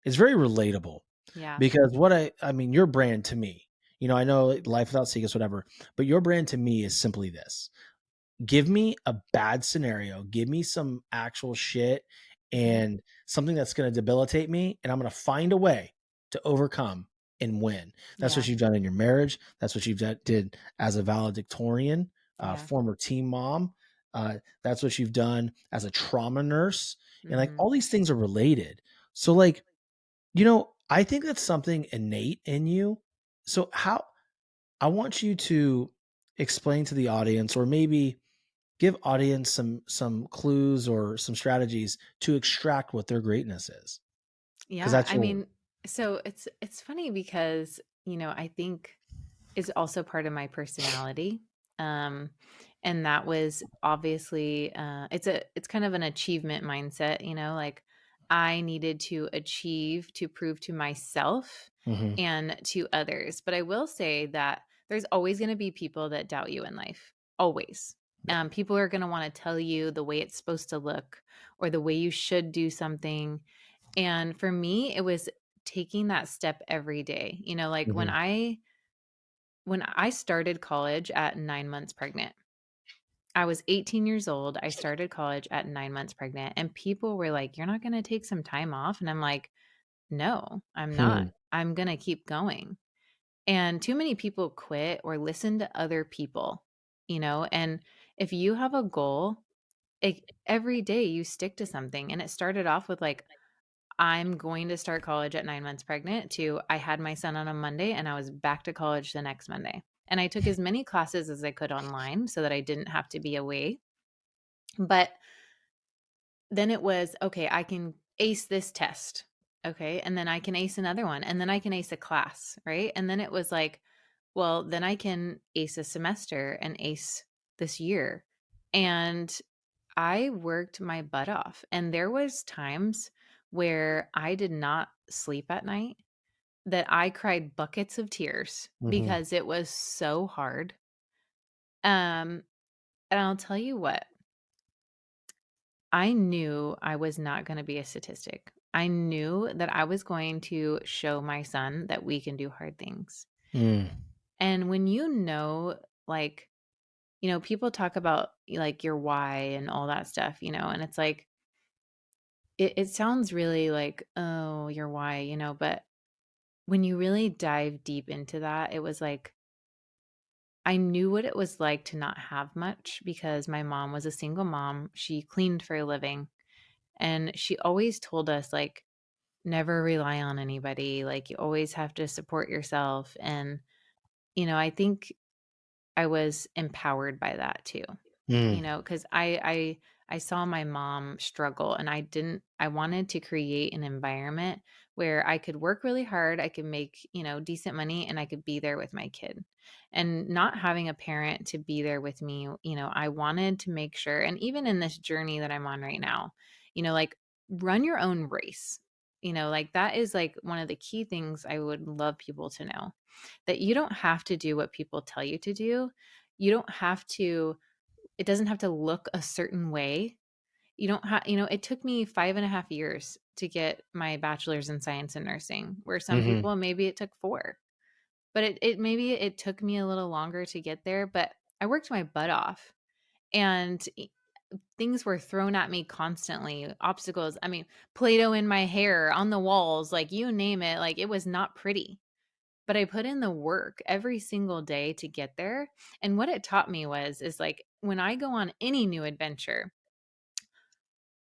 it's very relatable. Yeah. Because I mean, your brand to me, I know life without secrets, whatever, but your brand to me is simply this. Give me a bad scenario, give me some actual shit Mhm. and something that's going to debilitate me, and I'm going to find a way to overcome and win. That's Yeah. what you've done in your marriage. That's what did as a valedictorian, Yeah. former teen mom. That's what you've done as a trauma nurse, and like Mhm. all these things are related. So like I think that's something innate in you. So how I want you to explain to the audience or maybe give audience some clues or some strategies to extract what their greatness is because Yeah. that's I yours. mean, so it's funny because, I think is also part of my personality. Um, and that was obviously it's kind of an achievement mindset, like I needed to achieve to prove to myself Mhm. and to others. But I will say that there's always going to be people that doubt you in life. Always. People are going to want to tell you the way it's supposed to look or the way you should do something. And for me, it was taking that step every day. Like when Mhm. I started college at 9 months pregnant. I was 18 years old. I started college at 9 months pregnant, and people were like, "You're not going to take some time off?" And I'm like, "No, I'm not. Hmm. I'm going to keep going." And too many people quit or listen to other people, and if you have a goal, every day you stick to something. And it started off with like, I'm going to start college at 9 months pregnant to I had my son on a Monday and I was back to college the next Monday. And I took as many classes as I could online so that I didn't have to be away. But then it was, okay, I can ace this test. Okay. And then I can ace another one. And then I can ace a class. Right. And then it was like, well, then I can ace a semester and ace this year. And I worked my butt off. And there was times where I did not sleep at night, that I cried buckets of tears Mhm. because it was so hard. Um, and I'll tell you what, I knew I was not going to be a statistic. I knew that I was going to show my son that we can do hard things. Mm. And when like, people talk about like your why and all that stuff, and it's like, it sounds really like, oh, your why, but when you really dive deep into that, it was like, I knew what it was like to not have much because my mom was a single mom. She cleaned for a living. And she always told us, like, never rely on anybody. Like, you always have to support yourself. And, I think I was empowered by that too. Mm. Because I saw my mom struggle, and I wanted to create an environment where I could work really hard, I could make, decent money, and I could be there with my kid. And not having a parent to be there with me, I wanted to make sure, and even in this journey that I'm on right now, like, run your own race. Like, that is like one of the key things I would love people to know, that you don't have to do what people tell you to do. You don't have to It doesn't have to look a certain way. You don't have It took me 5.5 years to get my bachelor's in science and nursing, where some Mhm. people, maybe it took 4. But maybe it took me a little longer to get there, but I worked my butt off, and things were thrown at me constantly, obstacles. I mean, Play-Doh in my hair, on the walls, like, you name it, like, it was not pretty. But I put in the work every single day to get there. And what it taught me is like, when I go on any new adventure,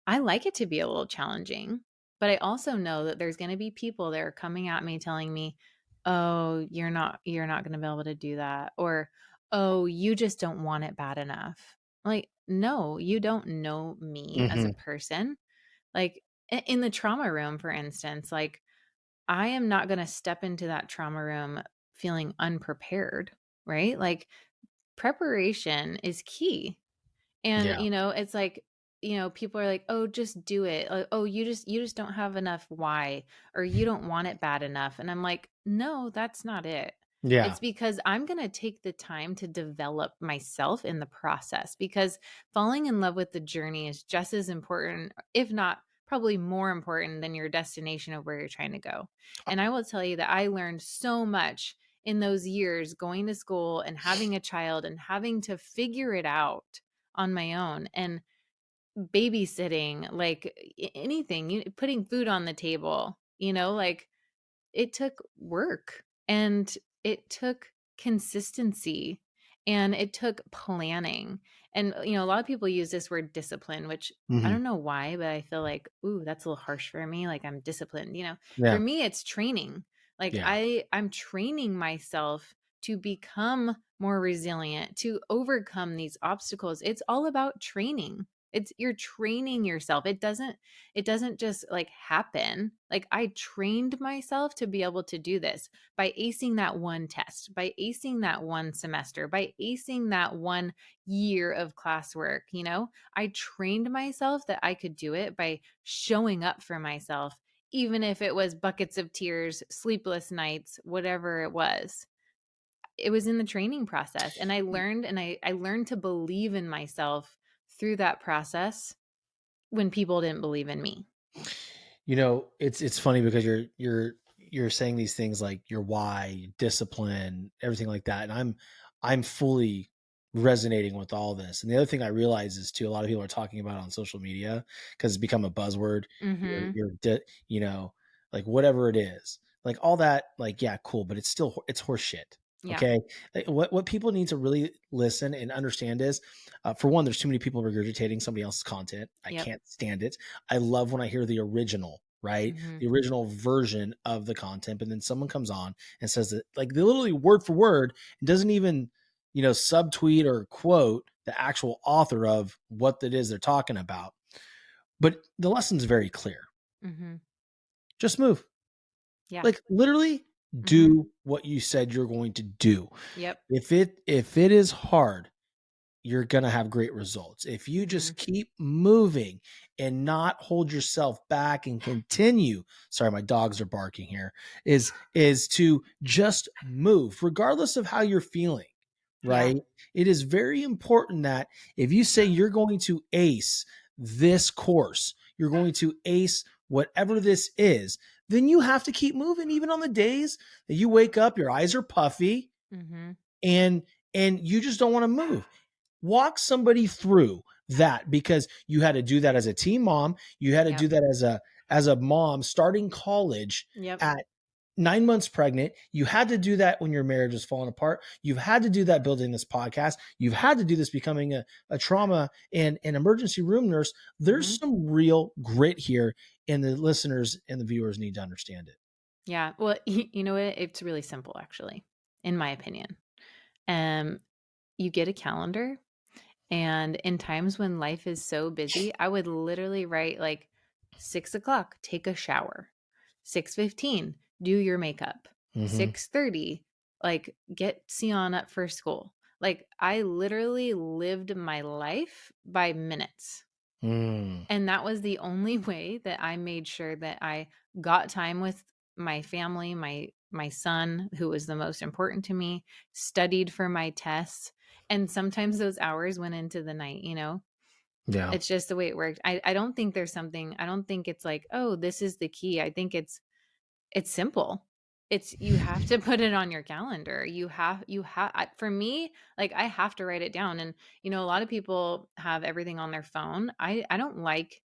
I like it to be a little challenging, but I also know that there's going to be people that are coming at me telling me, "Oh, you're not going to be able to do that," or, "Oh, you just don't want it bad enough." Like, no, you don't know me as a Mhm. person. Like, in the trauma room, for instance, like, I am not going to step into that trauma room feeling unprepared, right? Like, preparation is key. And, Yeah. it's like, people are like, "Oh, just do it." Like, "Oh, you just don't have enough why, or you don't want it bad enough." And I'm like, "No, that's not it." Yeah. It's because I'm going to take the time to develop myself in the process, because falling in love with the journey is just as important, if not probably more important, than your destination of where you're trying to go. And I will tell you that I learned so much in those years going to school and having a child and having to figure it out on my own, and babysitting, like, anything, putting food on the table, like, it took work, and it took consistency, and it took planning. And, a lot of people use this word discipline, which I Mhm. don't know why, but I feel like, ooh, that's a little harsh for me. Like, I'm disciplined. For Yeah. me, it's training. Like, Yeah. I'm training myself to become more resilient, to overcome these obstacles. It's all about training. You're training yourself. It doesn't just like happen. Like, I trained myself to be able to do this by acing that one test, by acing that one semester, by acing that one year of classwork. I trained myself that I could do it by showing up for myself, even if it was buckets of tears, sleepless nights, whatever it was. it was in the training process, and I learned to believe in myself through that process when people didn't believe in me. It's funny because you're saying these things like your why, discipline, everything like that, and I'm fully resonating with all this. And the other thing I realize is too, a lot of people are talking about it on social media because it's become a buzzword. Mhm. You know, like whatever it is, like all that, like yeah, cool, but it's horse shit. Yeah. Okay, like, what people need to really listen and understand is, for one, there's too many people regurgitating somebody else's content. I Yep. can't stand it. I love when I hear the original, right? Mhm. The original version of the content, but then someone comes on and says that like literally word for word and doesn't even, subtweet or quote the actual author of what it is they're talking about. But the lesson's very clear. Mhm. Just move. Yeah. Like literally Mhm. do what you said you're going to do. Yep. If it is hard, you're going to have great results. If you Mhm. just keep moving and not hold yourself back and continue, sorry, my dogs are barking here, is to just move regardless of how you're feeling, Yeah. right? It is very important that if you say you're going to ace this course, you're going to ace whatever this is, then you have to keep moving even on the days that you wake up, your eyes are puffy Mhm. and you just don't want to move. Walk somebody through that because you had to do that as a teen mom. You had to Yep. do that as a mom starting college Yep. at 9 months pregnant. You had to do that when your marriage was falling apart. You've had to do that building this podcast. You've had to do this becoming a trauma and an emergency room nurse. There's Mhm. some real grit here, and the listeners and the viewers need to understand it. Yeah. Well, you know what? It's really simple actually, in my opinion. Um, you get a calendar, and in times when life is so busy, I would literally write like 6 o'clock, take a shower. 6:15, do your makeup. Hmm. 6:30, like get Sion up for school. Like I literally lived my life by minutes. Mm, And that was the only way that I made sure that I got time with my family, my son, who was the most important to me, studied for my tests, and sometimes those hours went into the night. yeah. It's just the way it worked. I don't think there's something I don't think it's like, "Oh, this is the key." I think it's simple. It's you have to put it on your calendar. You have for me, like I have to write it down. And a lot of people have everything on their phone. I don't like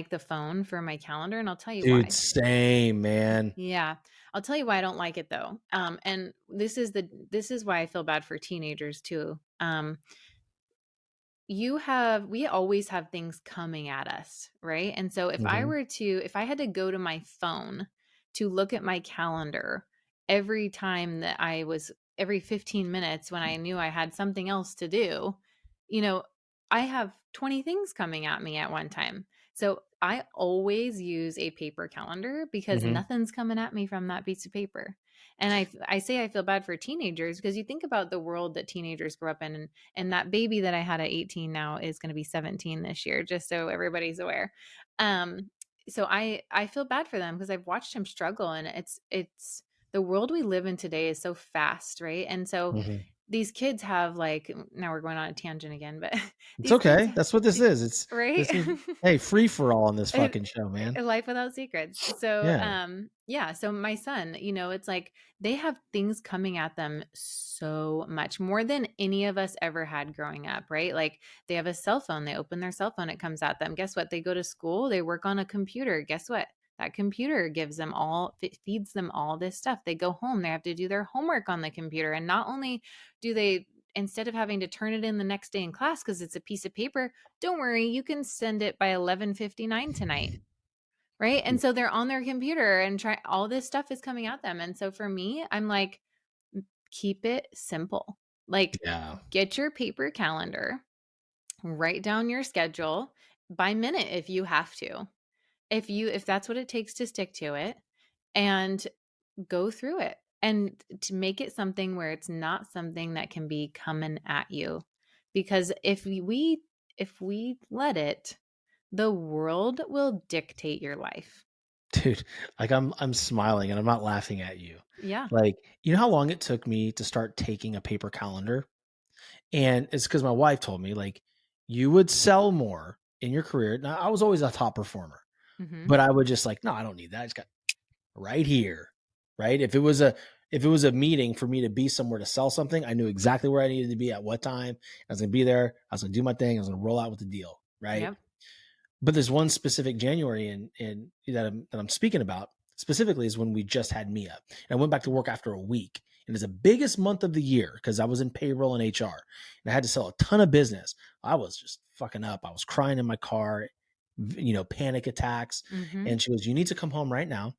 the phone for my calendar, and I'll tell you Dude, why. same, man. Yeah. I'll tell you why I don't like it though. And this is why I feel bad for teenagers too. We always have things coming at us, right? And so Mhm. if I had to go to my phone to look at my calendar every time that every 15 minutes when I knew I had something else to do, you know, I have 20 things coming at me at one time. So I always use a paper calendar because Mhm. nothing's coming at me from that piece of paper. And I say I feel bad for teenagers because you think about the world that teenagers grow up in, and that baby that I had at 18 now is going to be 17 this year, just so everybody's aware. Um, so I feel bad for them because I've watched him struggle, and it's the world we live in today is so fast, right? And so Mhm. these kids have like now we're going on a tangent again, but It's these kids, okay. That's what this is. It's right? this is hey, free for all on this fucking show, man. Life without secrets. So, Yeah. yeah, so my son, it's like they have things coming at them so much more than any of us ever had growing up, right? Like they have a cell phone, they open their cell phone, it comes at them. Guess what? They go to school, they work on a computer. Guess what? That computer feeds them all this stuff. They go home, they have to do their homework on the computer. And not only do they, instead of having to turn it in the next day in class because it's a piece of paper, don't worry, you can send it by 11:59 tonight. Right? And so they're on their computer and try all this stuff is coming at them. And so for me, I'm like, keep it simple. Like, Yeah. get your paper calendar, write down your schedule by minute if you have to. If that's what it takes to stick to it, and go through it, and to make it something where it's not something that can be coming at you. Because if we let it, the world will dictate your life. Dude, like I'm smiling and I'm not laughing at you. Yeah. Like, you know how long it took me to start taking a paper calendar? And it's because my wife told me, like, you would sell more in your career. Now, I was always a top performer, Mhm. but I would just like, no, I don't need that. I just got right here. Right. If it was a meeting for me to be somewhere to sell something, I knew exactly where I needed to be at what time. I was gonna be there. I was gonna do my thing. I was gonna roll out with the deal. Right. Yep. But there's one specific January in that I'm speaking about specifically is when we just had Mia. And I went back to work after a week. And it's the biggest month of the year because I was in payroll and HR and I had to sell a ton of business. I was just fucking up. I was crying in my car, panic attacks. Mhm. And she goes, "You need to come home right now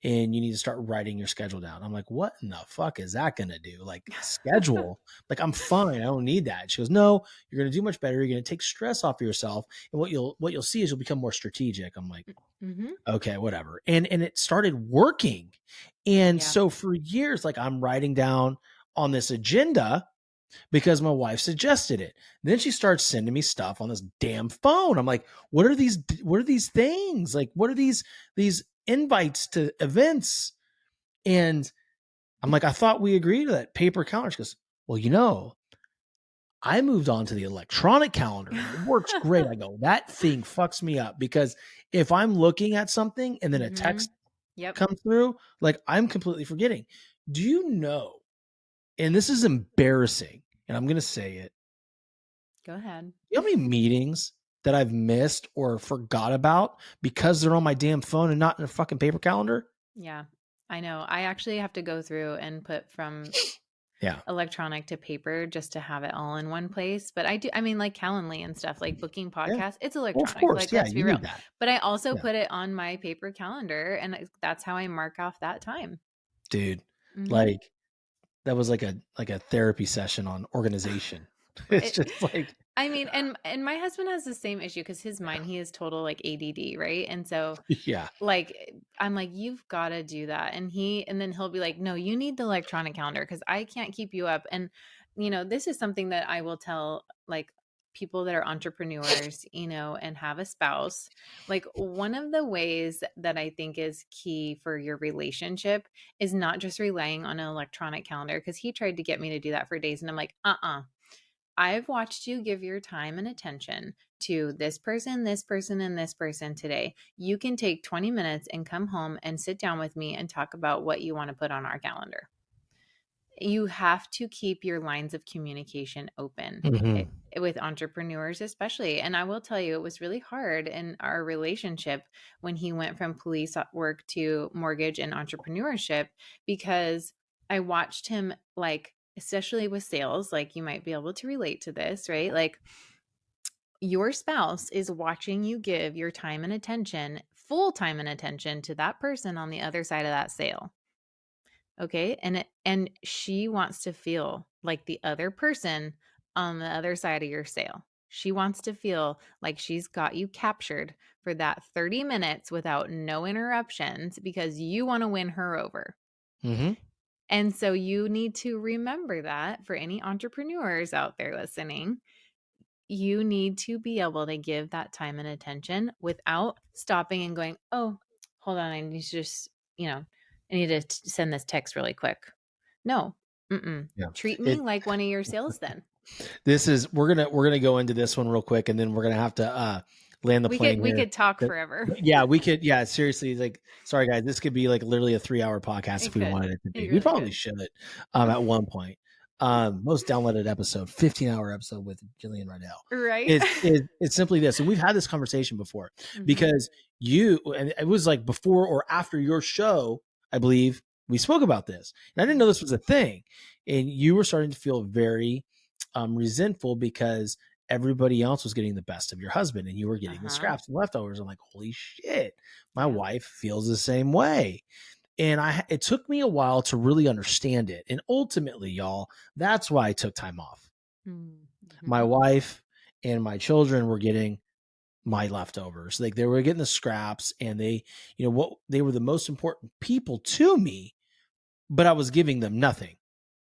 and you need to start writing your schedule down." I'm like, "What in the fuck is that going to do? Like, schedule? Like, I'm fine. I don't need that." She goes, "No, you're going to do much better. You're going to take stress off of yourself. And what you'll see is you'll become more strategic." I'm like, Mhm. "Okay, whatever." And it started working. And Yeah. so for years, like, I'm writing down on this agenda because my wife suggested it. Then she starts sending me stuff on this damn phone. I'm like, what are these things? Like, what are these invites to events? And I'm like, "I thought we agreed to that paper calendar." She goes, "Well, I moved on to the electronic calendar and it works great." I go, "That thing fucks me up because if I'm looking at something and then a text Mhm. Yep. comes through, like, I'm completely forgetting." Do you know, and this is embarrassing, and I'm going to say it, Go ahead. you know how many meetings that I've missed or forgot about because they're on my damn phone and not in a fucking paper calendar? Yeah. I know. I actually have to go through and put from Yeah. electronic to paper just to have it all in one place. But I mean, like Calendly and stuff, like booking Yeah. podcasts, it's Well, of electronic. course. Like, Yeah. let's be You real. need that. But I also Yeah. put it on my paper calendar, and that's how I mark off that time. Dude. Hmm. Like, that was like a therapy session on organization. It's It, just like, I mean, and my husband has the same issue because his mind, he is total like ADD, right? And so yeah. like I'm like, you've got to do that. And then he'll be like, no, you need the electronic calendar because I can't keep you up. And this is something that I will tell like people that are entrepreneurs, and have a spouse. Like, one of the ways that I think is key for your relationship is not just relying on an electronic calendar, because he tried to get me to do that for days, and I'm like, I've watched you give your time and attention to this person, and this person today. You can take 20 minutes and come home and sit down with me and talk about what you want to put on our calendar. You have to keep your lines of communication open, Mhm. with entrepreneurs, especially. And I will tell you, it was really hard in our relationship when he went from police work to mortgage and entrepreneurship, because I watched him, like, especially with sales, like, you might be able to relate to this, right? Like, your spouse is watching you give your time and attention, full time and attention, to that person on the other side of that sale. Okay. And she wants to feel like the other person on the other side of your sale. She wants to feel like she's got you captured for that 30 minutes without no interruptions, because you want to win her over. Mhm. And so you need to remember that, for any entrepreneurs out there listening, you need to be able to give that time and attention without stopping and going, "Oh, hold on, I need to just, I need to send this text really quick." No. Mm-mm. Yeah. Treat me It like one of your sales then. this is we're gonna go into this one real quick, and then we're gonna have to land the We could plane we here. could talk But forever. yeah, we could. Yeah, seriously, like, sorry guys, this could be like literally a 3-hour podcast It if we could. wanted it to It be. We really probably could. should at one point. Most downloaded episode, 15-hour episode with Jillian Riddell. Right? It's simply this, and we've had this conversation before Mhm. because and it was like before or after your show, I believe we spoke about this, and I didn't know Mhm. this was a thing, and you were starting to feel very resentful because everybody else was getting the best of your husband and you were getting the Uh-huh. scraps and leftovers. I'm like, holy shit, my Yep. wife feels the same way. And it took me a while to really understand it. And ultimately, y'all, that's why I took time off. My Mhm. wife and my children were getting my leftovers. Like, they were getting the scraps, and they were the most important people to me, but I was giving them nothing.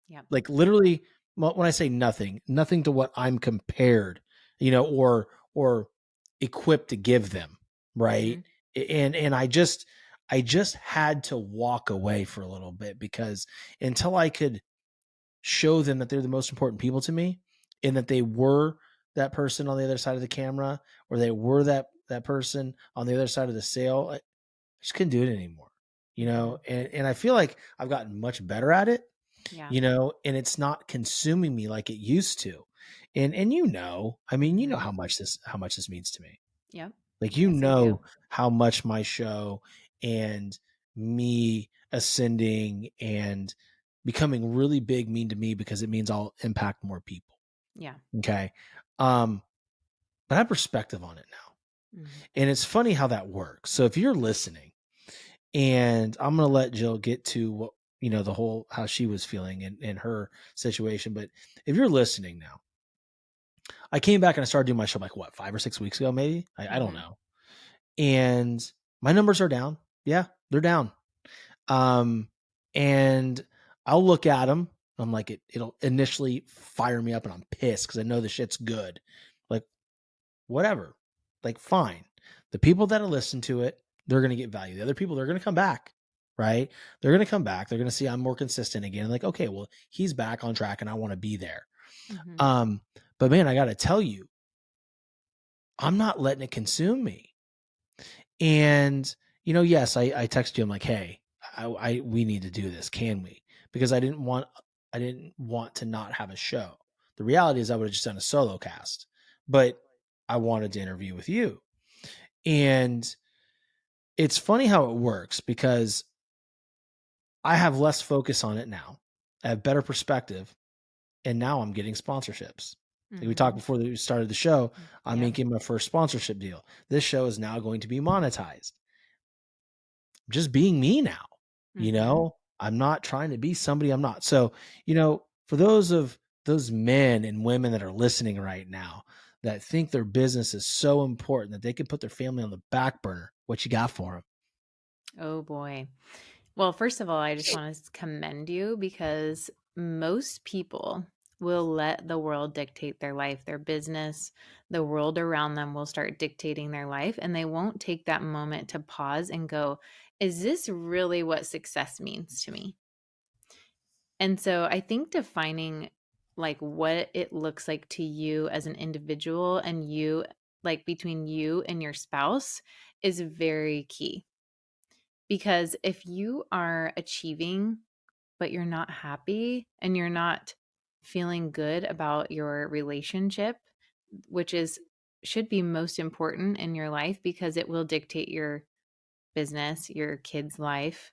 Yep. Like, literally, when I say nothing, nothing to what I'm compared, or equipped to give them, right? Mhm. And I just I just had to walk away for a little bit because until I could show them that they're the most important people to me and that they were that person on the other side of the camera or they were that person on the other side of the sale, I just couldn't do it anymore. Mhm. And I feel like I've gotten much better at it, Yeah. and it's not consuming me like it used to. And I mean, Mhm. how much this means to me. Yep. Like, Yes, I do. how much my show and me ascending and becoming really big mean to me because it means I'll impact more people. Yeah. Okay. Um, but I have perspective on it now. Mhm. And it's funny how that works. So if you're listening, and I'm gonna let Jill get to what the whole how she was feeling in her situation. But if you're listening now, I came back and I started doing my show like what 5 or 6 weeks ago, maybe. I don't Mhm. know. And my numbers are down. Yeah, they're down. Um, and I'll look at them. I'm like, it'll initially fire me up, and I'm pissed because I know the shit's good. Like, whatever, like, fine. The people that listen to it, they're gonna get value. The other people, they're gonna come back, right? They're gonna come back. They're gonna see I'm more consistent again. Like, okay, well, he's back on track, and I want to be there. Mhm. Um, but man, I got to tell you, I'm not letting it consume me. And yes, I texted you. I'm like, hey, we need to do this. Can we? Because I didn't want to not have a show. The reality is I would have just done a solo cast, but I wanted to interview with you. And it's funny how it works because I have less focus on it now. I have better perspective, and now I'm getting sponsorships. Like we talked Mhm. before we started the show, I'm Yep. making my first sponsorship deal. This show is now going to be monetized. Just being me now. Mhm. I'm not trying to be somebody I'm not. So, for those men and women that are listening right now that think their business is so important that they can put their family on the back burner, what you got for them? Oh boy. Well, first of all, I just want to commend you because most people will let the world dictate their life, their business, the world around them will start dictating their life, and they won't take that moment to pause and go, is this really what success means to me? And so I think defining like what it looks like to you as an individual and you, like between you and your spouse, is very key. Because if you are achieving, but you're not happy and you're not feeling good about your relationship, which is should be most important in your life because it will dictate your business, your kids' life.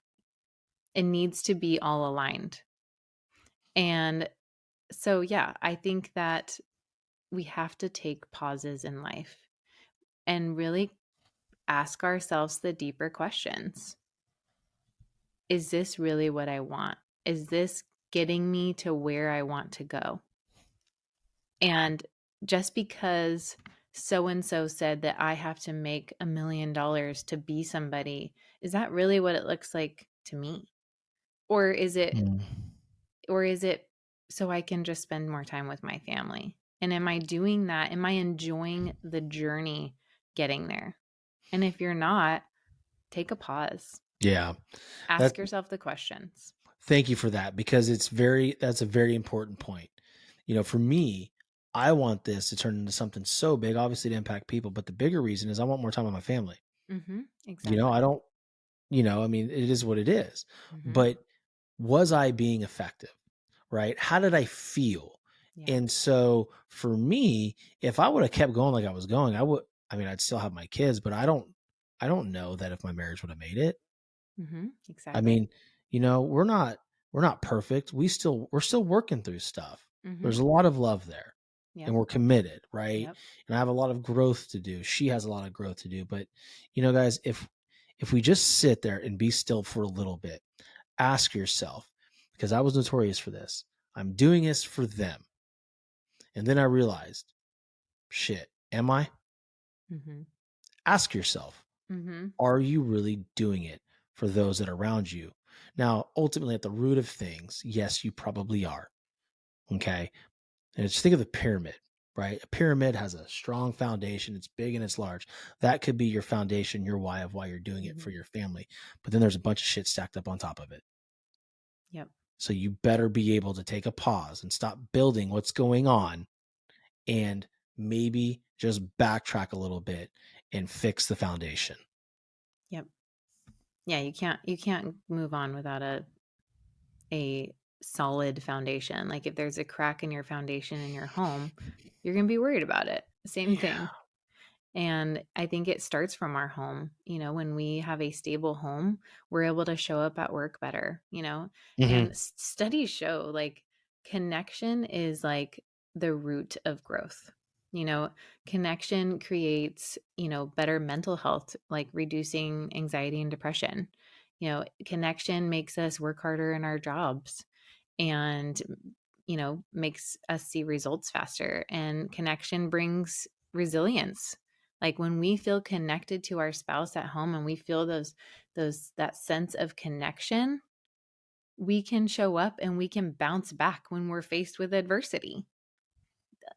It needs to be all aligned. And so, yeah, I think that we have to take pauses in life and really ask ourselves the deeper questions. Is this really what I want? Is this getting me to where I want to go? And just because so and so said that I have to make $1 million to be somebody, is that really what it looks like to me? Or is it Mm. or is it so I can just spend more time with my family? And am I doing that? Am I enjoying the journey getting there? And if you're not, take a pause. Yeah. That Ask yourself the questions. Thank you for that because that's a very important point. For me, I want this to turn into something so big, obviously to impact people, but the bigger reason is I want more time with my family. Mhm. I Exactly. don't, I mean, it is what it is. Mhm. But was I being effective? Right? How did I feel? Yeah. And so for me, if I would have kept going like I was going, I mean, I'd still have my kids, but I don't know that if my marriage would have made it. Mhm. I Exactly. mean, we're not perfect. We're still working through stuff. Mhm. There's a lot of love there, and Yep. we're committed, right? Yep. And I have a lot of growth to do. She has a lot of growth to do. But guys, if we just sit there and be still for a little bit, ask yourself, because I was notorious for this. I'm doing this for them. And then I realized, shit, am I? Mhm. Ask yourself, Mhm. are you really doing it for those that are around you? Now, ultimately, at the root of things, yes, you probably are. Okay. And just think of the pyramid. right? A pyramid has a strong foundation. It's big and it's large. That could be your foundation, your why of why you're doing it for Mhm. your family. But then there's a bunch of shit stacked up on top of it. Yep. So you better be able to take a pause and stop building what's going on and maybe just backtrack a little bit and fix the foundation. Yep. Yeah, you can't move on without a solid foundation. Like if there's a crack in your foundation in your home, you're going to be worried about it. Same Yeah. thing. And I think it starts from our home. When we have a stable home, we're able to show up at work better. And Mhm. studies show like connection is like the root of growth. You know, connection creates, better mental health, like reducing anxiety and depression. Connection makes us work harder in our jobs and makes us see results faster. And connection brings resilience. Like when we feel connected to our spouse at home and we feel that sense of connection, we can show up and we can bounce back when we're faced with adversity.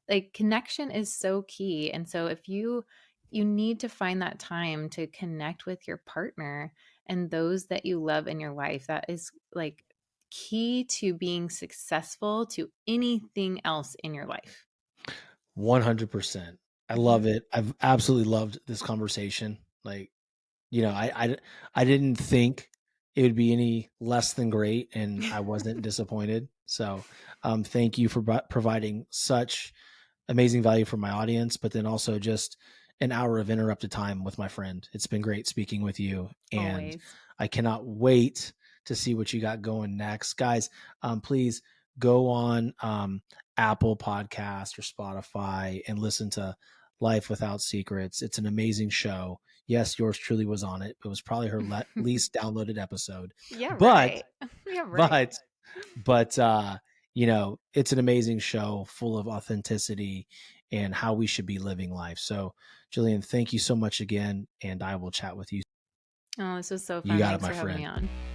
Like connection is so key. And so if you need to find that time to connect with your partner and those that you love in your life, that is like key to being successful to anything else in your life. 100%. I love Mhm. it. I've absolutely loved this conversation. Like, I didn't think it would be any less than great, and I wasn't disappointed. So, thank you for providing such amazing value for my audience, but then also just an hour of interrupted time with my friend. It's been great speaking with you, and Always. I cannot wait to see what you got going next. Guys, please go on Apple Podcast or Spotify and listen to Life Without Secrets. It's an amazing show. Yes, yours truly was on it. It was probably her least downloaded episode, Yeah, but right. Yeah, right. but but it's an amazing show full of authenticity and how we should be living life. So, Jillian, thank you so much again, and I will chat with you. Oh, this was so You fun. got it, Thanks my for having me friend. on.